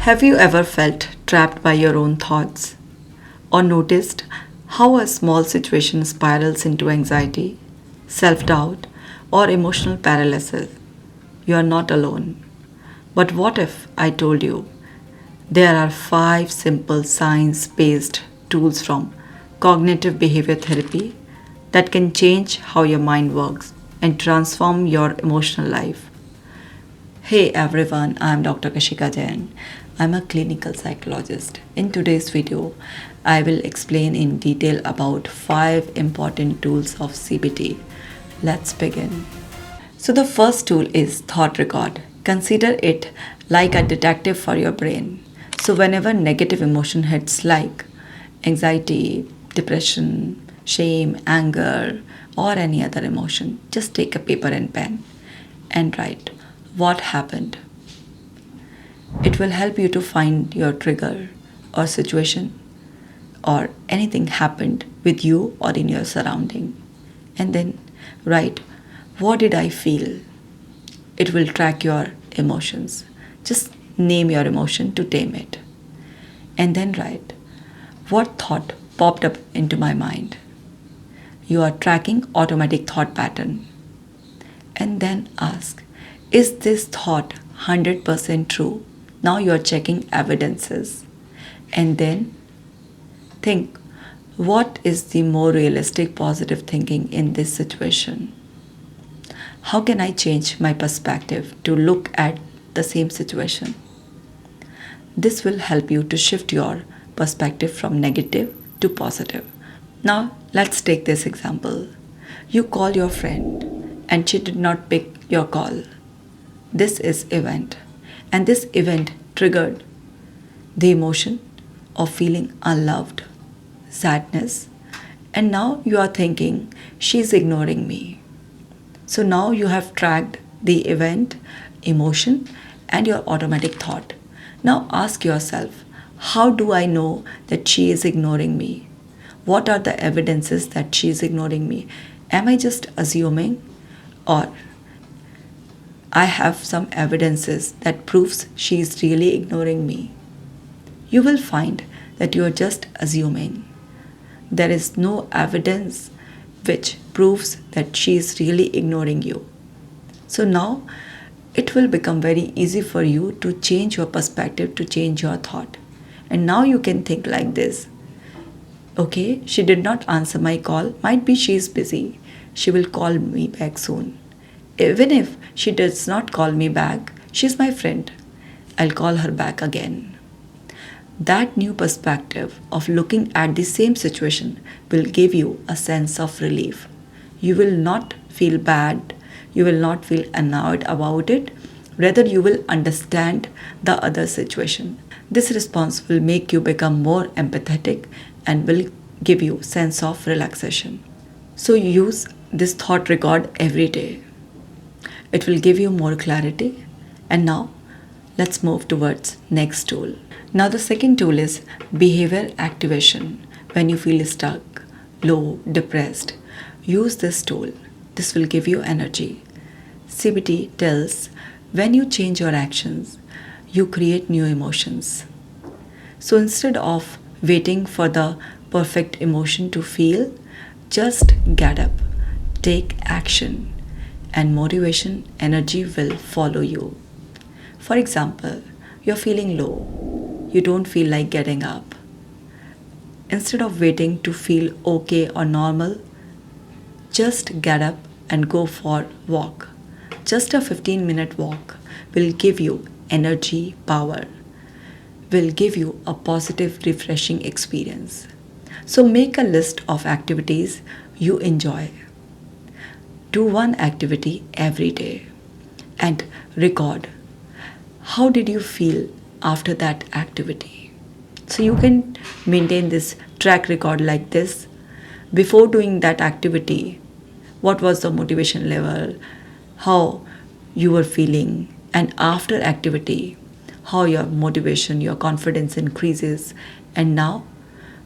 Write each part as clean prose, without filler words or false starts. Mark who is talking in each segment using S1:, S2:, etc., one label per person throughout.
S1: Have you ever felt trapped by your own thoughts? Or noticed how a small situation spirals into anxiety, self doubt, or emotional paralysis? You are not alone. But what if I told you there are 5 simple science based tools from cognitive behavior therapy that can change how your mind works and transform your emotional life? Hey everyone, I'm Dr. Kashika Jain. I'm a clinical psychologist. In today's video, I will explain in detail about 5 important tools of CBT. Let's begin. So, the first tool is thought record. Consider it like a detective for your brain. So, whenever negative emotion hits like anxiety, depression, shame, anger, or any other emotion, just take a paper and pen and write what happened. It will help you to find your trigger or situation or anything happened with you or in your surrounding. And then write what did I feel? It will track your emotions. Just name your emotion to tame it. And then write what thought popped up into my mind. You are tracking automatic thought pattern. And then ask, is this thought 100% true? Now you are checking evidences. And then think, what is the more realistic positive thinking in this situation? How can I change my perspective to look at the same situation? This will help you to shift your perspective from negative to positive. Now, let's take this example. You call your friend and she did not pick your call. This is event, and this event triggered the emotion of feeling unloved, sadness, and now you are thinking she's ignoring me. So now you have tracked the event, emotion, and your automatic thought. Now ask yourself, how do I know that she is ignoring me? What are the evidences that she is ignoring me? Am I just assuming, or I have some evidences that proves she is really ignoring me? You will find that you are just assuming. There is no evidence which proves that she is really ignoring you. So now it will become very easy for you to change your perspective, to change your thought. And now you can think like this. Okay, she did not answer my call. Might be she is busy. She will call me back soon. Even if she does not call me back, she's my friend. I'll call her back again. That new perspective of looking at the same situation will give you a sense of relief. You will not feel bad. You will not feel annoyed about it. Rather, you will understand the other situation. This response will make you become more empathetic and will give you sense of relaxation. So use this thought record every day. It will give you more clarity. And now let's move towards next tool. Now the second tool is behavior activation. When you feel stuck, low, depressed, use this tool. This will give you energy. CBT tells when you change your actions, you create new emotions. So instead of waiting for the perfect emotion to feel, just get up, take action, and motivation energy will follow you. For example, you're feeling low, you don't feel like getting up. Instead of waiting to feel okay or normal, just get up and go for a walk. Just a 15-minute walk will give you energy, power, will give you a positive, refreshing experience. So make a list of activities you enjoy. Do one activity every day and record how did you feel after that activity. So you can maintain this track record like this. Before doing that activity, what was the motivation level, how you were feeling, and after activity, how your motivation, your confidence increases, and now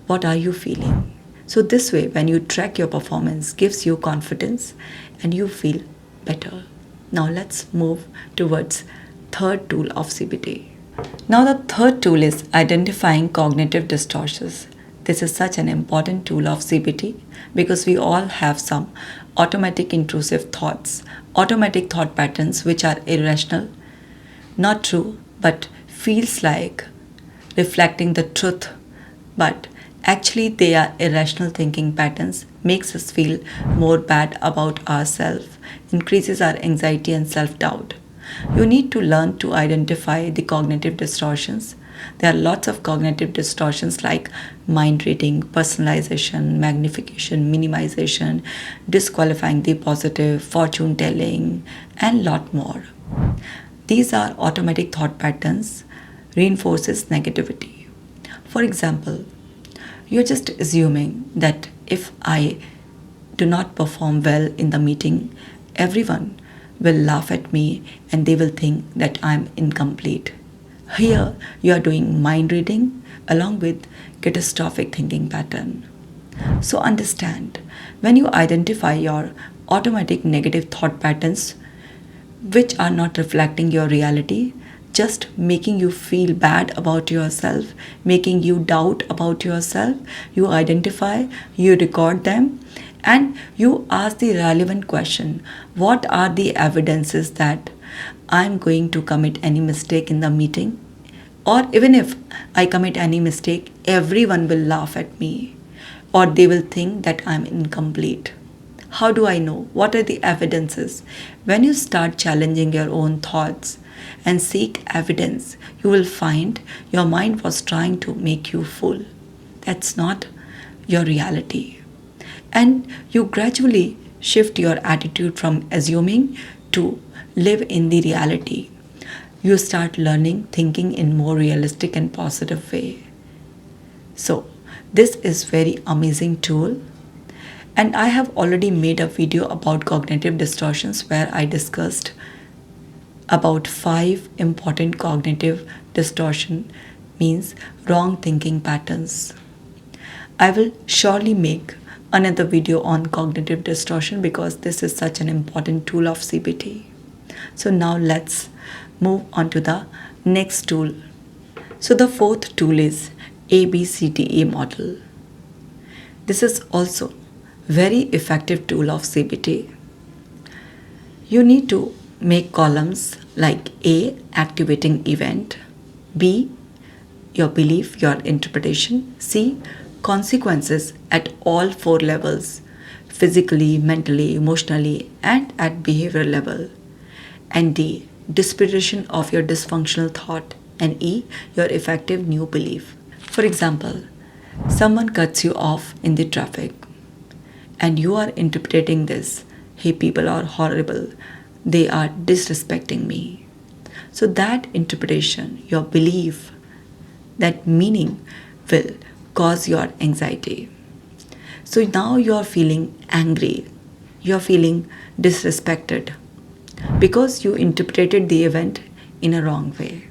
S1: what are you feeling. So this way, when you track your performance, gives you confidence and you feel better. Now let's move towards third tool of CBT. Now, the third tool is identifying cognitive distortions. This is such an important tool of CBT because we all have some automatic intrusive thoughts, automatic thought patterns which are irrational, not true, but feels like reflecting the truth, but actually they are irrational thinking patterns, makes us feel more bad about ourselves, increases our anxiety and self-doubt. You need to learn to identify the cognitive distortions. There are lots of cognitive distortions like mind reading, personalization, magnification, minimization, disqualifying the positive, fortune telling, and lot more. These are automatic thought patterns, reinforces negativity. For example, you're just assuming that if I do not perform well in the meeting, everyone will laugh at me and they will think that I'm incomplete. Here you are doing mind reading along with catastrophic thinking pattern. So understand, when you identify your automatic negative thought patterns which are not reflecting your reality, just making you feel bad about yourself, making you doubt about yourself, you identify, you record them, and you ask the relevant question: what are the evidences that I'm going to commit any mistake in the meeting? Or even if I commit any mistake, everyone will laugh at me, or they will think that I'm incomplete. How do I know? What are the evidences? When you start challenging your own thoughts and seek evidence, you will find your mind was trying to make you fool. That's not your reality. And you gradually shift your attitude from assuming to live in the reality. You start learning thinking in more realistic and positive way. So this is very amazing tool, and I have already made a video about cognitive distortions where I discussed about 5 important cognitive distortion, means wrong thinking patterns. I will surely make another video on cognitive distortion because this is such an important tool of CBT. So now let's move on to the next tool. So the fourth tool is ABCDE Model. This is also very effective tool of CBT. You need to make columns like A, activating event; B, your belief, your interpretation; C, consequences at all 4 levels: physically, mentally, emotionally, and at behavior level; and D, disposition of your dysfunctional thought; and E, your effective new belief. For example, someone cuts you off in the traffic and you are interpreting this: hey, people are horrible, they are disrespecting me. So that interpretation, your belief, that meaning will cause your anxiety. So now you are feeling angry, you are feeling disrespected because you interpreted the event in a wrong way.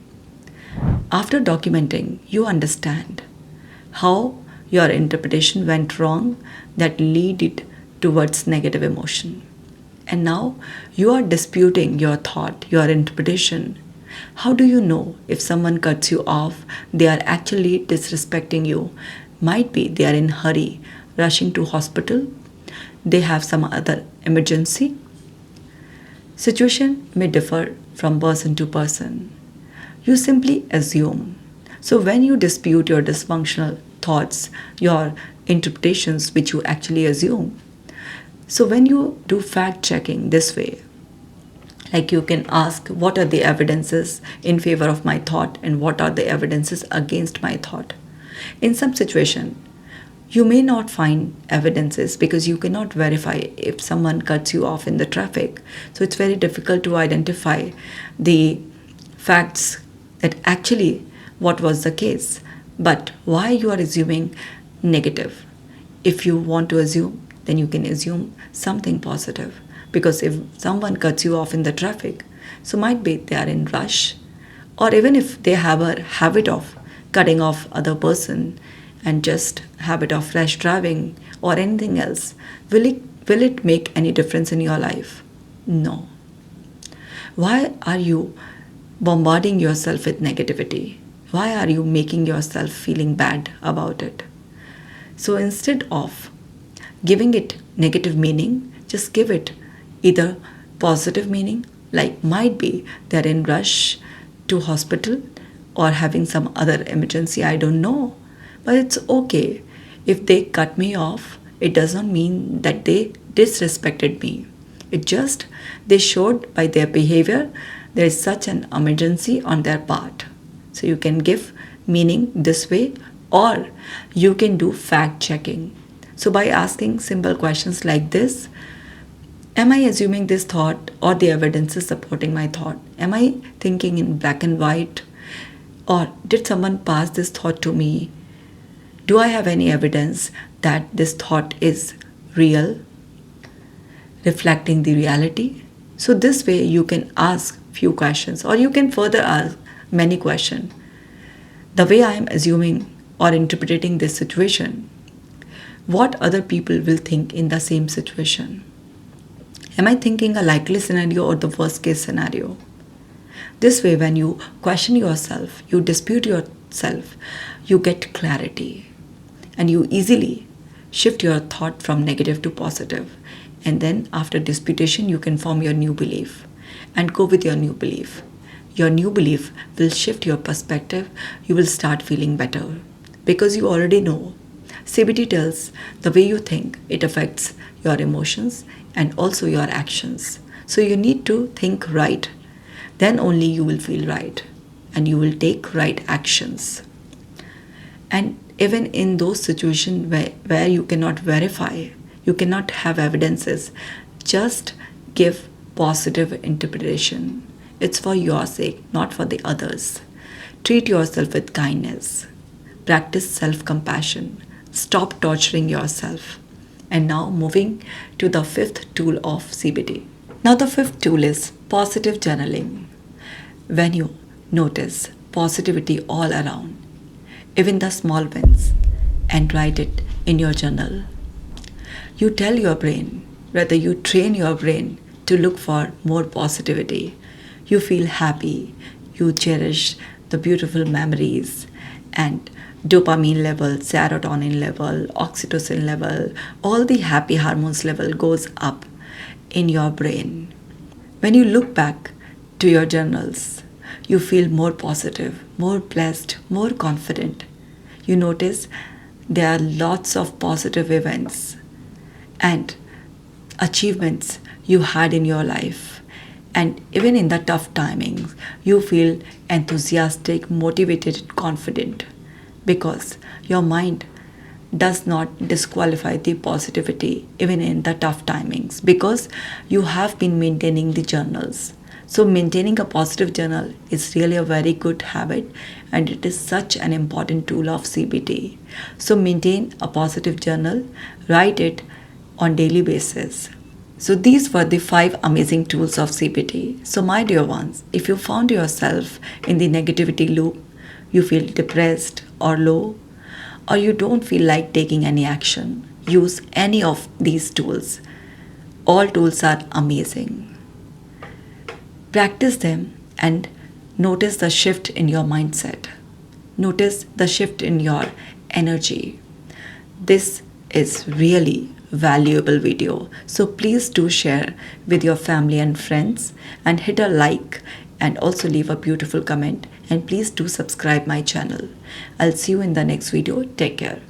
S1: After documenting, you understand how your interpretation went wrong that lead it towards negative emotion. And now you are disputing your thought, your interpretation. How do you know if someone cuts you off, they are actually disrespecting you? Might be they are in hurry, rushing to hospital, they have some other emergency. Situation may differ from person to person. You simply assume. So when you dispute your dysfunctional thoughts, your interpretations which you actually assume, so when you do fact checking this way, like you can ask what are the evidences in favor of my thought and what are the evidences against my thought. In some situation, you may not find evidences because you cannot verify if someone cuts you off in the traffic. So it's very difficult to identify the facts that actually what was the case. But why you are assuming negative? If you want to assume, then you can assume something positive. Because if someone cuts you off in the traffic, so might be they are in rush, or even if they have a habit of cutting off other person and just habit of rash driving or anything else, will it make any difference in your life? No. Why are you bombarding yourself with negativity? Why are you making yourself feeling bad about it? So instead of giving it negative meaning, just give it either positive meaning, like might be they're in rush to hospital or having some other emergency, I don't know. But it's okay. If they cut me off, it does not mean that they disrespected me. It just they showed by their behavior there is such an emergency on their part. So you can give meaning this way, or you can do fact checking. So by asking simple questions like this, am I assuming this thought or the evidence is supporting my thought? Am I thinking in black and white? Or did someone pass this thought to me? Do I have any evidence that this thought is real, reflecting the reality? So this way you can ask few questions, or you can further ask many questions. The way I am assuming or interpreting this situation, what other people will think in the same situation? Am I thinking a likely scenario or the worst case scenario? This way, when you question yourself, you dispute yourself, you get clarity, and you easily shift your thought from negative to positive. And then after disputation, you can form your new belief and go with your new belief. Your new belief will shift your perspective. You will start feeling better because you already know. CBT tells the way you think, it affects your emotions and also your actions. So you need to think right. Then only you will feel right and you will take right actions. And even in those situations where you cannot verify, you cannot have evidences, just give positive interpretation. It's for your sake, not for the others. Treat yourself with kindness. Practice self-compassion. Stop torturing yourself. And now moving to the fifth tool of CBT. Now the fifth tool is positive journaling. When you notice positivity all around, even the small wins, and write it in your journal. You tell your brain, rather you train your brain to look for more positivity. You feel happy, you cherish the beautiful memories, and dopamine level, serotonin level, oxytocin level, all the happy hormones level goes up in your brain. When you look back to your journals, you feel more positive, more blessed, more confident. You notice there are lots of positive events and achievements you had in your life. And even in the tough timings, you feel enthusiastic, motivated, confident because your mind does not disqualify the positivity even in the tough timings because you have been maintaining the journals. So maintaining a positive journal is really a very good habit and it is such an important tool of CBT. So maintain a positive journal, write it on daily basis. So these were the 5 amazing tools of CBT. So my dear ones, if you found yourself in the negativity loop, you feel depressed or low, or you don't feel like taking any action, use any of these tools. All tools are amazing. Practice them and notice the shift in your mindset. Notice the shift in your energy. This is really valuable video. So please do share with your family and friends and hit a like and also leave a beautiful comment and please do subscribe my channel. I'll see you in the next video. Take care.